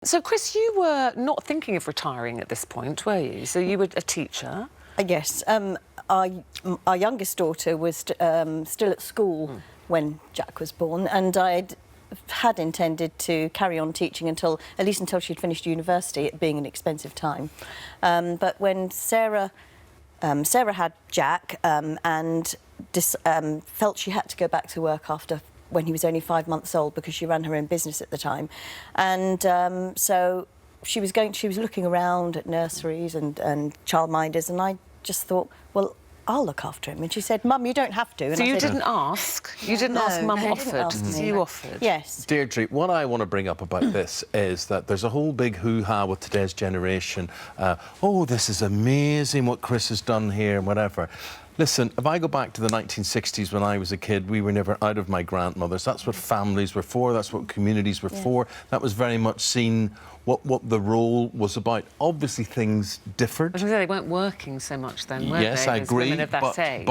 So, Chris, you were not thinking of retiring at this point, were you? So you were a teacher? Yes. Our youngest daughter was still at school when Jack was born, and had intended to carry on teaching at least until she'd finished university, it being an expensive time. But when Sarah had Jack and felt she had to go back to work when he was only 5 months old, because she ran her own business at the time, and so she was looking around at nurseries and childminders, and I just thought, well, I'll look after him. And she said, Mum, you don't have to. And so I you said, didn't ask? You didn't ask? Mum offered? You offered? Yes. Deirdre, what I want to bring up about this is that there's a whole big hoo-ha with today's generation. Oh, this is amazing what Chris has done here and whatever. Listen, if I go back to the 1960s when I was a kid, we were never out of my grandmother's. That's what families were for. That's what communities were for. That was very much seen what the role was about. Obviously, things differed. I was going to say, they weren't working so much then, were they? Yes, I agree. Women of that age.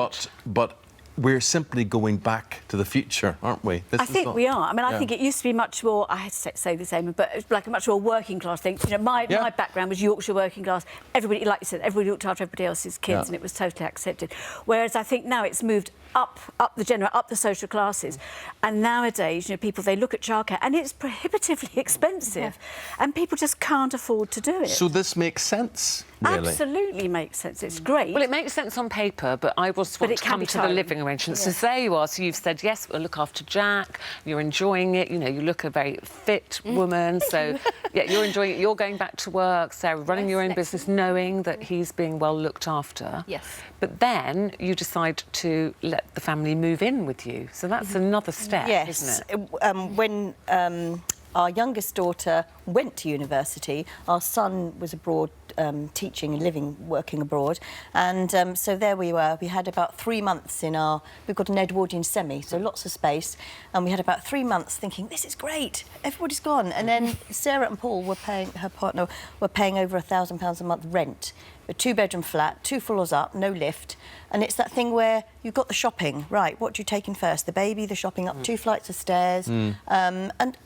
But we're simply going back to the future, aren't we? I think we are. I mean, I think it used to be much more, I had to say the same, but it's like a much more working class thing. You know, my background was Yorkshire working class. Everybody, like you said, everybody looked after everybody else's kids, and it was totally accepted. Whereas I think now it's moved up the social classes, and nowadays, you know, people, they look at childcare and it's prohibitively expensive, and people just can't afford to do it. So this makes sense, really? Absolutely makes sense. It's great. Well, it makes sense on paper, but I just want to come to the living arrangements. So there you are. So you've said, yes, we'll look after Jack. You're enjoying it. You know, you look a very fit woman. So, yeah, you're enjoying it. You're going back to work, Sarah, running your own business, knowing that he's being well looked after. Yes. But then you decide to let the family move in with you. So that's another step, isn't it? When our youngest daughter went to university, our son was abroad teaching and working abroad, and so there we were. We had about 3 months we've got an Edwardian semi, so lots of space, and we had about 3 months thinking, this is great, everybody's gone. And then Sarah and Paul her partner, were paying over £1,000 a month rent. A 2-bedroom flat, 2 floors up, no lift, and it's that thing where you've got the shopping, right, what do you take in first? The baby, the shopping, up 2 flights of stairs, and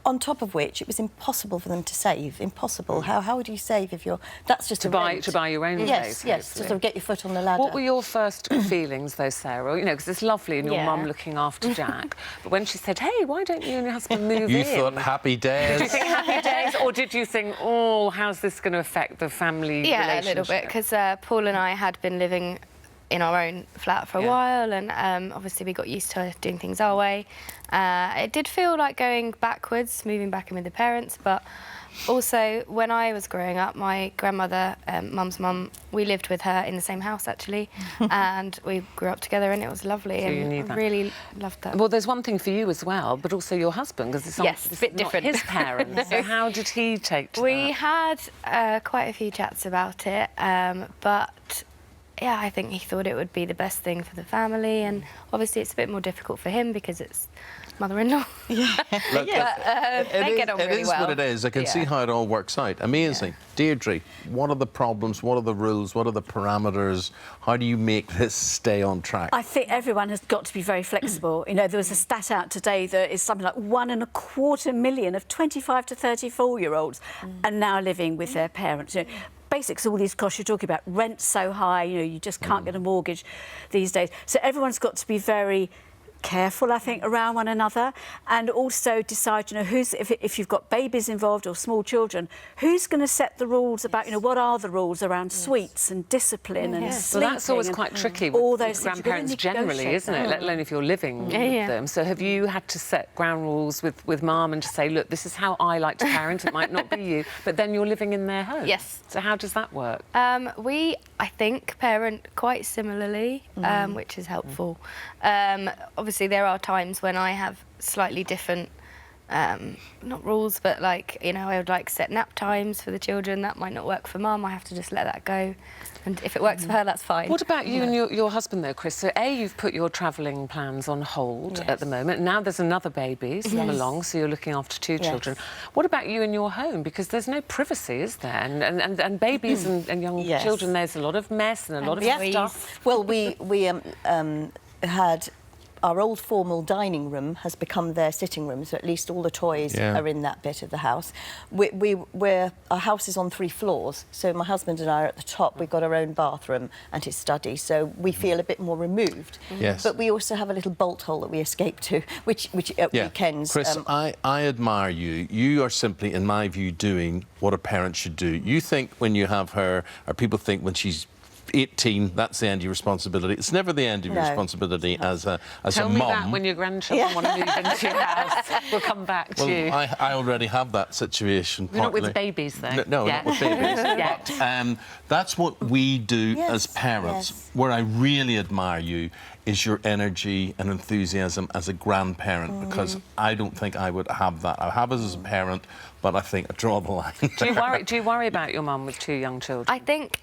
on top of which it was impossible for them to save. Impossible. How would you save if you're... That's just to buy your own place. Yes, to sort of get your foot on the ladder. What were your first feelings, though, Sarah? You know, because it's lovely and your mum looking after Jack, but when she said, hey, why don't you and your husband move in? You thought happy days. Did you think happy days, or did you think, oh, how's this going to affect the family relationship? Yeah, a little bit, because Paul and I had been living in our own flat for a while, and obviously we got used to doing things our way. It did feel like going backwards, moving back in with the parents, but also when I was growing up, my grandmother, Mum's mum, we lived with her in the same house actually, and we grew up together, and it was lovely. So and you knew I really loved that. Well, there's one thing for you as well, but also your husband, because it's a bit different. His parents. So how did he take to We that? had quite a few chats about it, but yeah, I think he thought it would be the best thing for the family, and obviously it's a bit more difficult for him because it's mother-in-law. Look, they get on really well. It is what it is. I can see how it all works out. Amazing. Deirdre, what are the problems? What are the rules? What are the parameters? How do you make this stay on track? I think everyone has got to be very flexible. You know, there was a stat out today that is something like 1.25 million of 25 to 34-year-olds are now living with their parents. You know, basics, all these costs you're talking about, rent's so high, you know, you just can't get a mortgage these days. So everyone's got to be very careful, I think, around one another, and also decide, you know, if you've got babies involved or small children, who's going to set the rules about, you know, what are the rules around sweets and discipline and sleeping? Well, that's always quite tricky with grandparents generally, isn't it? Let alone if you're living with them. So have you had to set ground rules with Mum and to say, look, this is how I like to parent, it might not be you, but then you're living in their home? Yes. So how does that work? We, I think, parent quite similarly, which is helpful. Obviously, there are times when I have slightly different, not rules, but like, you know, I would like set nap times for the children. That might not work for Mum. I have to just let that go. And if it works for her, that's fine. What about you and your husband, though, Chris? So, you've put your travelling plans on hold at the moment. Now there's another baby's come along, so you're looking after 2 children. What about you and your home? Because there's no privacy, is there? And babies and young children, there's a lot of mess and a lot of stuff. Well, we had our old formal dining room has become their sitting room, so at least all the toys are in that bit of the house. Our house is on 3 floors, so my husband and I are at the top. We've got our own bathroom and his study, so we feel a bit more removed. Yes. But we also have a little bolt hole that we escape to, which at weekends... Chris, I admire you. You are simply, in my view, doing what a parent should do. You think when you have her, or people think when she's 18, that's the end of your responsibility. It's never the end of your responsibility as a mum. Tell me that when your grandchildren want to move into your house. We'll come back to you. I already have that situation. You're not with the babies, though. No, not with babies. But, that's what we do as parents. Yes. Where I really admire you is your energy and enthusiasm as a grandparent, because I don't think I would have that. I have it as a parent, but I think I draw the line. Do you worry about your mum with 2 young children? I think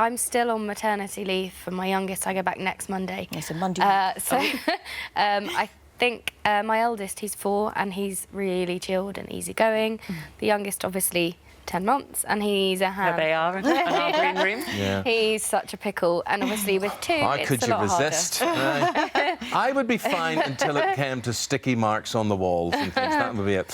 I'm still on maternity leave for my youngest. I go back next Monday. Yes, a Monday. I think my eldest, he's 4, and he's really chilled and easygoing. The youngest, obviously, 10 months, and he's a ham. There they are in our green room. Yeah. He's such a pickle, and obviously with 2, How it's could a you lot resist? harder. I would be fine until it came to sticky marks on the walls and things. That would be it.